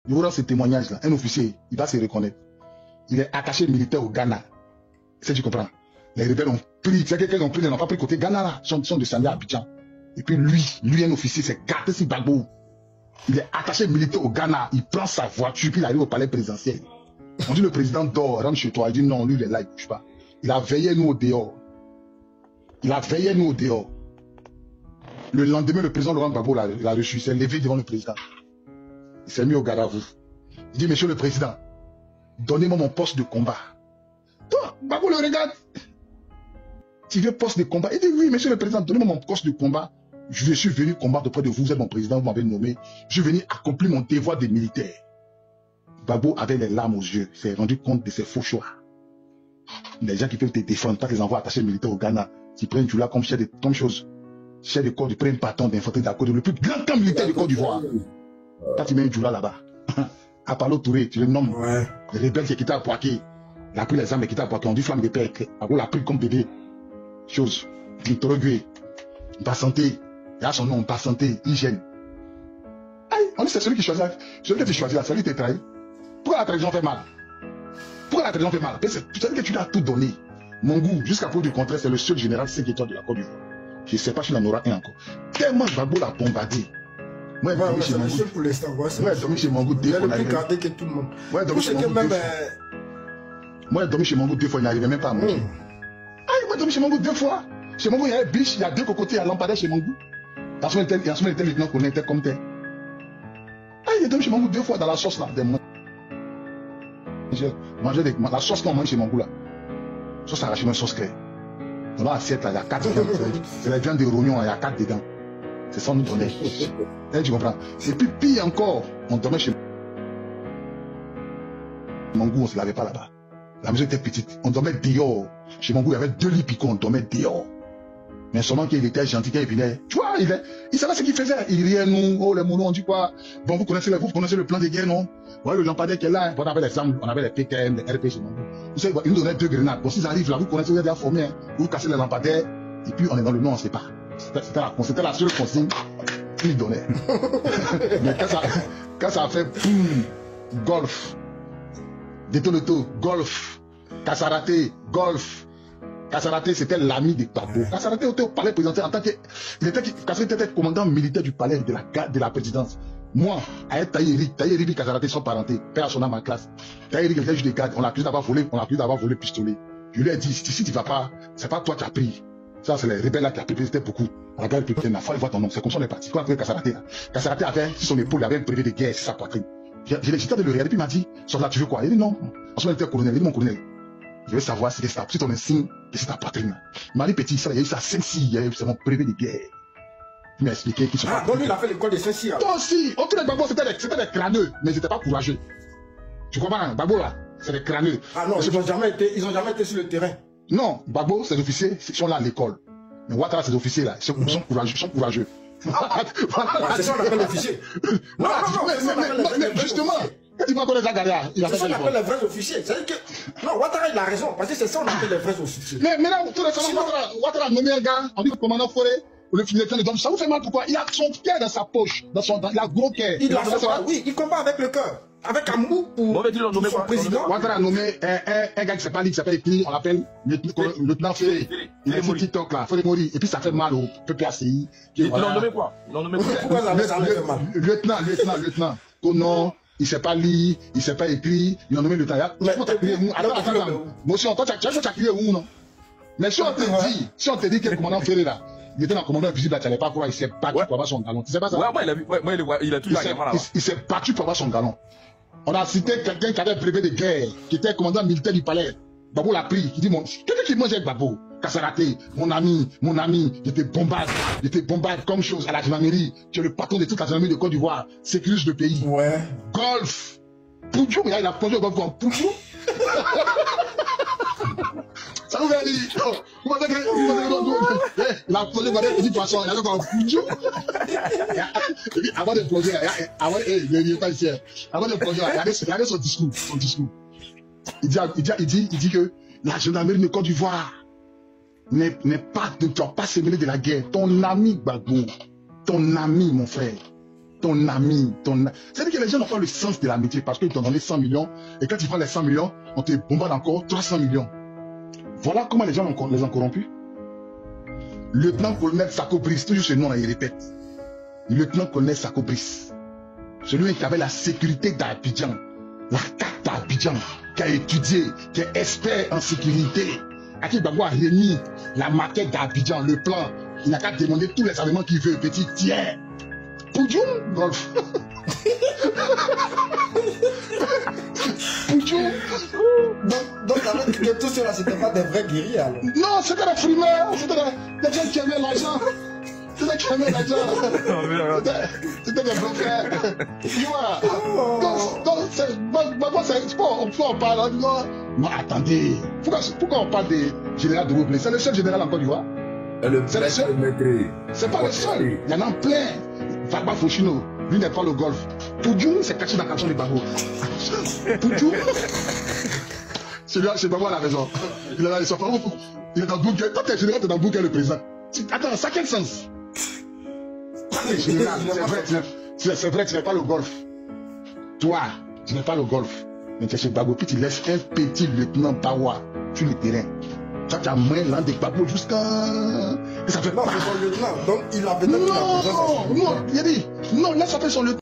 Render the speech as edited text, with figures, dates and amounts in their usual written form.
Je vous rends ce témoignage-là. Un officier, il va se reconnaître. Il est attaché militaire au Ghana. C'est tu comprends? Les rebelles ont pris, c'est quelqu'un ont pris, ils n'ont pas pris côté Ghana là. Ils sont descendus à Abidjan. Et puis lui, un officier, c'est gâté si Gbagbo. Il est attaché militaire au Ghana. Il prend sa voiture, puis il arrive au palais présidentiel. On dit le président dort, rentre chez toi. Il dit non, lui, il est là, il ne bouge pas. Il a veillé nous au dehors. Il a veillé nous au dehors. Le lendemain, le président Laurent Gbagbo l'a reçu. Il s'est levé devant le président. Il s'est mis au garde à vous. Il dit, monsieur le président, donnez-moi mon poste de combat. Toi, Gbagbo le regarde. Tu veux poste de combat? Il dit, oui, monsieur le président, donnez-moi mon poste de combat. Je suis venu combattre auprès de vous. Vous êtes mon président, vous m'avez nommé. Je suis venu accomplir mon devoir de militaire. Gbagbo avait les larmes aux yeux. Il s'est rendu compte de ses faux choix. Les gens qui peuvent te défendre, pas les envois attachés militaires au Ghana, qui prennent Djoula comme chef de comme chose. Chef de corps, ils prennent patron d'infanterie d'Accord, le plus grand camp militaire du Côte d'Ivoire. Quand tu mets Djoula là-bas, à Palo Touré, tu le nommes. Ouais. Les rebelles qui quittent à Poitiers. Il a pris les armes et quitté à Poitiers. On dit flamme de paix. Gbagbo l'a pris comme bébé. Chose. Interrogué. Pas santé. Il a son nom, pas santé, hygiène. Aïe, on dit c'est celui qui choisit. Celui que tu choisis là, celui qui t'a trahi. Pourquoi la trahison fait mal? Pourquoi la trahison fait mal? C'est celui que tu as tout donné. Mon goût, jusqu'à preuve du contraire, c'est le seul général 5 étoiles de la Côte d'Ivoire. Je ne sais pas s'il en aura un encore. Tellement Gbagbo l'a bombardé. Moi, dormi chez Mangou. Moi, dormi chez Mangou 2 fois. Il est plus gardé que tout le monde. Moi, dormi chez Mangou 2 fois. Moi, dormi chez Mangou 2 fois, il n'arrivait même pas à manger. Ah, moi, dormi chez Mangou 2 fois. Chez Mangou, il y a un biche, il y a 2 cocotiers, il y a lampadaire chez Mangou. En ce moment, il était lieutenant qu'on était comme tel. Ah, il est dormi chez Mangou 2 fois dans la sauce là. Manger la sauce qu'on mange chez Mangou là. Sauce arrachée, sauce claire. Dans l'assiette là, il y a 4 dedans. C'est la viande de rognon, il y a 4 dedans. C'est ça nous donnait. Tu comprends? Et puis pire encore, on dormait chez Mangou, on ne se lavait pas là-bas. La maison était petite. On dormait dehors. Chez Mangou, il y avait 2 lits picots, on dormait dehors. Mais seulement qu'il était gentil, quand il venait, tu vois, il savait ce qu'il faisait. Il riait, nous, oh les monos, on dit quoi? Bon, vous connaissez le plan de guerre, non? Voilà le lampadaire qui est là, on avait les armes, on avait les PKM, les RP chez Mangou. Vous savez, il nous donnait 2 grenades. Bon, s'ils arrivent là, vous connaissez, vous êtes déjà formés, hein. Vous cassez les lampadaires, et puis on est dans le nom, on ne sait pas. C'était la seule consigne qu'il donnait. Mais quand ça a fait, boum, golf, détonato, golf, Kassaraté, golf. Kassaraté, c'était l'ami de Gbagbo. Kassaraté était au palais présidentiel en tant que... Kassaraté était commandant militaire du palais de la présidence. Moi, avec Taïri Kassaraté sont parentés. Père à son âme en classe. Taïri, quelqu'un juge des gardes, on l'accuse d'avoir volé le pistolet. Je lui ai dit, si tu vas pas, c'est pas toi qui as pris. Ça, c'est les rebelles là qui a pris, c'était beaucoup. À la garde républicaine, il faut voir ton nom. C'est comme ça on est parti. Quand on a pris Kassaraté là. Kassaraté avait, sur son épaule, il avait un brevet de guerre, c'est sa poitrine. J'ai hésité de le regarder, puis il m'a dit, là, tu veux quoi? Il dit non. En ce moment, il était colonel. Il dit mon colonel. Je veux savoir si c'est ton insigne et c'est ta poitrine. Marie Petit, ça, il y a eu ça à Saint-Cy, c'est mon brevet de guerre. Il m'a expliqué qu'ils sont pas. Donc lui, il a fait l'école de Saint-Cy. Toi aussi, autour de Gbagbo, c'était des crâneux, mais ils n'étaient pas courageux. Tu comprends, Gbagbo là, c'est des crâneux. Ah non, ils n'ont jamais été sur le terrain. Non, Gbagbo, ces officiers, ils sont là à l'école. Mais Ouattara, ces officiers là, ils sont courageux. C'est ça qu'on appelle l'officier. Non, mais justement. Tu vas connaître Zagaria. C'est ça qu'on appelle les vrais officiers. C'est-à-dire que... Non, Ouattara, il a raison. Parce que c'est ça qu'on appelle les vrais officiers. Mais là, tout récemment, Ouattara a nommé un gars, on dit le commandant Forêt, ou le filet de ça vous fait mal pourquoi? Il a son cœur dans sa poche, il a gros cœur. Oui, il combat avec le cœur. Avec amour pour son président. Ouattara a nommé un gars qui s'appelle Ali, qui s'appelle Epli, on l'appelle lieutenant Ferré. Il est sur TikTok là, Ferré Mori. Et puis ça fait mal au PPACI. Ils l'ont nommé quoi? Pourquoi ça fait mal? Lieutenant. Non. Il ne sait pas lire, il ne sait pas écrire, il a nommé le taillard. Attends. Moi aussi, toi, tu as crié où, non? Mais si on te dit que le commandant Ferré là, il était dans le commandant invisible là, tu n'allais pas croire, il s'est battu pour avoir son galon. Tu sais pas ça? Il a tout la caméra là. Il s'est battu pour avoir son galon. On a cité quelqu'un qui avait un brevet de guerre, qui était commandant militaire du palais. Gbagbo l'a pris, il dit, quelqu'un qui mangeait Gbagbo. Kassaraté, mon ami, je te bombarde comme chose à la gendarmerie. Tu es le patron de toute la gendarmerie de Côte d'Ivoire, sécurise le pays. Ouais. Golf. Poudjou, il a plongé au golf comme Poudjou. Ça nous fait dire, il a plongé dans les petits poissons, il a comme Poudjou. Avant de plonger, avant de plonger, regardez son discours. Il dit que la gendarmerie de Côte d'Ivoire ne doit pas se mêler de la guerre. Ton ami Gbagbo, ton ami mon frère, ton ami, c'est-à-dire que les gens n'ont pas le sens de l'amitié parce qu'ils t'ont donné 100 millions et quand tu prends les 100 millions, on te bombarde encore 300 millions. Voilà comment les gens les ont corrompus. Lieutenant-colonel Sako Brice, toujours ce nom-là, il répète. Lieutenant-colonel Sako Brice. Celui qui avait la sécurité d'Abidjan, la carte d'Abidjan, qui a étudié, qui est expert en sécurité, à qui Gbagbo a remis la maquette d'Abidjan, le plan. Il n'a qu'à demander tous les éléments qu'il veut. Petit, tiens. Poudjoum, golf. Poudjoum. Donc, ça veut dire que tout cela, c'était pas des vrais guerriers alors? Non, c'était des frimeurs. C'était des gens qui aimaient l'argent. C'était qui aimaient l'argent. C'était des vrais frères. Tu vois. On en parle. Non, attendez. Pourquoi on parle des généraux de Roublé? C'est le seul général en Côte d'Ivoire. C'est le seul. C'est pas le seul. Il y en a plein. Fagba Fochino, lui n'est pas le golf. Poudjoum, c'est caché dans la canton de Gbagbo. Poudjoum. Celui-là, chez Gbagbo à la maison. Il est là, il est dans le bunker. Quand t'es général, t'es dans le bunker, le président. Attends, ça a quel sens? T'es général, c'est vrai, tu n'es pas le golf. Toi, tu n'es pas le golf. Mais tu es chez Gbagbo, puis tu laisses un petit lieutenant Bawa sur le terrain. Toi, tu as moins l'an de Gbagbo jusqu'à... Non, c'est son lieutenant. Donc, il a peut-être... Non, il a dit, non, là, ça fait son lieutenant.